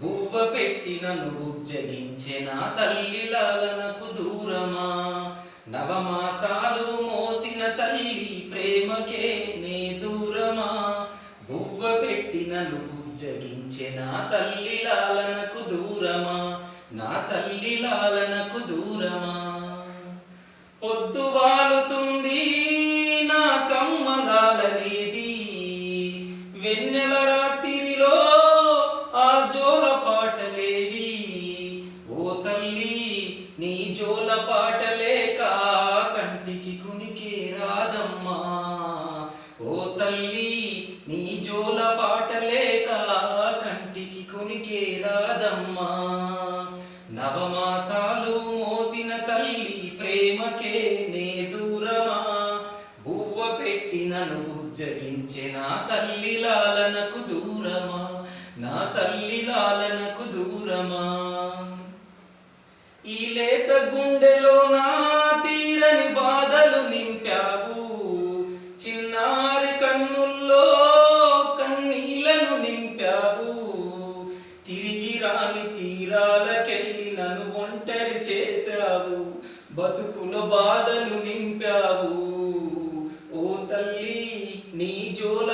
బువ్వ పెట్టి నన్ను బుజ్జగించిన తల్లి లాలనకు దూరమా, నవమాసాలు మోసిన తల్లి ప్రేమకే నే దూరమా. బువ్వ పెట్టి నన్ను బుజ్జగించిన తల్లి లాలనకు దూరమా, నా తల్లి లాలనకు దూరమా. పొద్దు వాలుతుంది నా కమ్మలాలనేది, వెన్నెల రాత్రిలో ఆ జోల పాటలేవి. ఓ తల్లి నీ జోల పాటలేక కంటికి కునికే రాదమ్మా. ఓ తల్లి నీ జోల పాటలేక కంటికి కునికే రాదమ్మా. నవమాసాలు మోసిన తల్లి ప్రేమకే నే దూరమా, బువ్వ పెట్టి నన్ను బుజ్జగించిన తల్లి లాలనకు దూరమా, నా తల్లి లాలనకు దూరమా. ఈ లేత గుండెలో నా తీరని బాధలు నింపావు, చిన్నారి కన్నుల్లో కన్నీళ్లను నింపావు. తిరిగి రాని తీరాలకెళ్ళి నన్ను ఒంటరి చేశావు, బతుకుల బాధలు నింపావు. ఓ తల్లి నీ జోల